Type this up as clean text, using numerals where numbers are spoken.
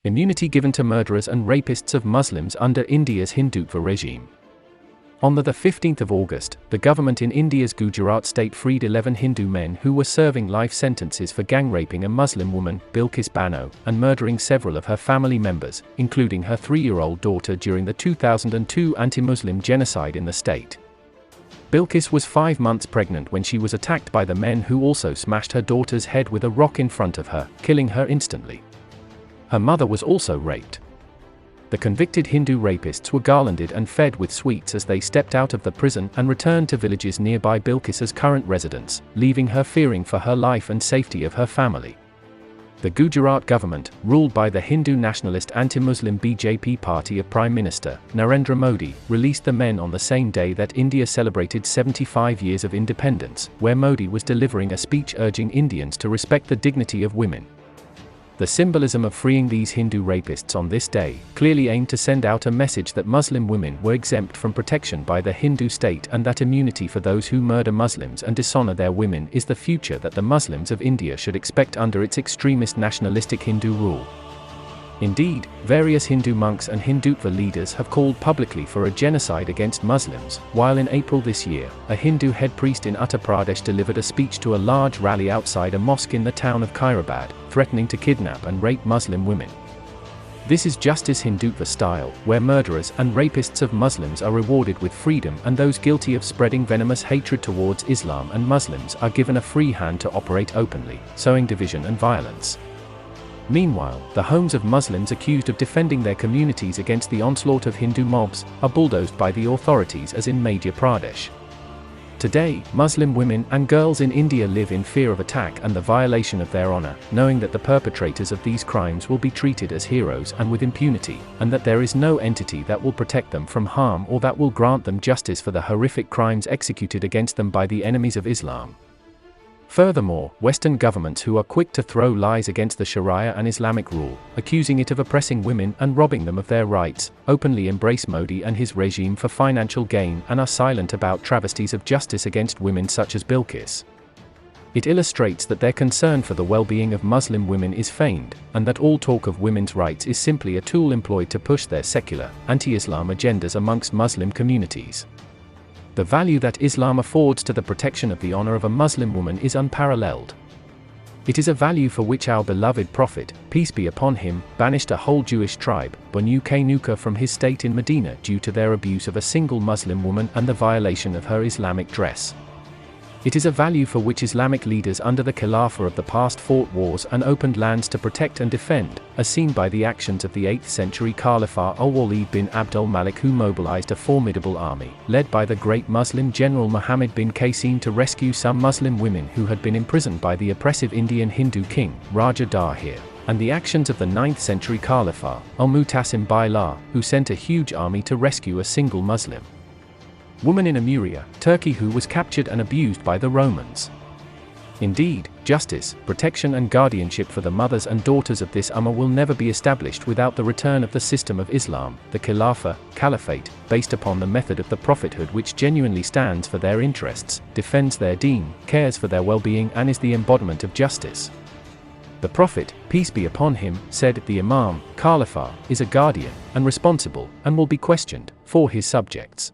Immunity given to murderers and rapists of Muslims under India's Hindutva regime. On the 15th of August, the government in India's Gujarat state freed 11 Hindu men who were serving life sentences for gang raping a Muslim woman, Bilkis Bano, and murdering several of her family members, including her 3-year-old daughter during the 2002 anti-Muslim genocide in the state. Bilkis was 5 months pregnant when she was attacked by the men who also smashed her daughter's head with a rock in front of her, killing her instantly. Her mother was also raped. The convicted Hindu rapists were garlanded and fed with sweets as they stepped out of the prison and returned to villages nearby Bilkis's current residence, leaving her fearing for her life and safety of her family. The Gujarat government, ruled by the Hindu nationalist anti-Muslim BJP party of Prime Minister Narendra Modi, released the men on the same day that India celebrated 75 years of independence, where Modi was delivering a speech urging Indians to respect the dignity of women. The symbolism of freeing these Hindu rapists on this day clearly aimed to send out a message that Muslim women were exempt from protection by the Hindu state and that immunity for those who murder Muslims and dishonor their women is the future that the Muslims of India should expect under its extremist nationalistic Hindu rule. Indeed, various Hindu monks and Hindutva leaders have called publicly for a genocide against Muslims, while in April this year, a Hindu head priest in Uttar Pradesh delivered a speech to a large rally outside a mosque in the town of Khairabad, threatening to kidnap and rape Muslim women. This is justice Hindutva style, where murderers and rapists of Muslims are rewarded with freedom and those guilty of spreading venomous hatred towards Islam and Muslims are given a free hand to operate openly, sowing division and violence. Meanwhile, the homes of Muslims accused of defending their communities against the onslaught of Hindu mobs are bulldozed by the authorities as in Madhya Pradesh. Today, Muslim women and girls in India live in fear of attack and the violation of their honor, knowing that the perpetrators of these crimes will be treated as heroes and with impunity, and that there is no entity that will protect them from harm or that will grant them justice for the horrific crimes executed against them by the enemies of Islam. Furthermore, Western governments who are quick to throw lies against the Sharia and Islamic rule, accusing it of oppressing women and robbing them of their rights, openly embrace Modi and his regime for financial gain and are silent about travesties of justice against women such as Bilkis. It illustrates that their concern for the well-being of Muslim women is feigned, and that all talk of women's rights is simply a tool employed to push their secular, anti-Islam agendas amongst Muslim communities. The value that Islam affords to the protection of the honor of a Muslim woman is unparalleled. It is a value for which our beloved Prophet, peace be upon him, banished a whole Jewish tribe, Banu Qaynuqa, from his state in Medina due to their abuse of a single Muslim woman and the violation of her Islamic dress. It is a value for which Islamic leaders under the Khilafah of the past fought wars and opened lands to protect and defend, as seen by the actions of the 8th century Caliph al-Walid bin Abdul Malik, who mobilized a formidable army, led by the great Muslim general Muhammad bin Qasim, to rescue some Muslim women who had been imprisoned by the oppressive Indian Hindu king, Raja Dahir, and the actions of the 9th century Caliph al-Mutasim Billah, who sent a huge army to rescue a single Muslim woman in Amuria, Turkey, who was captured and abused by the Romans. Indeed, justice, protection and guardianship for the mothers and daughters of this Ummah will never be established without the return of the system of Islam, the Khilafah, Caliphate, based upon the method of the prophethood, which genuinely stands for their interests, defends their deen, cares for their well-being and is the embodiment of justice. The Prophet, peace be upon him, said, "The Imam, Khalifa, is a guardian, and responsible, and will be questioned, for his subjects."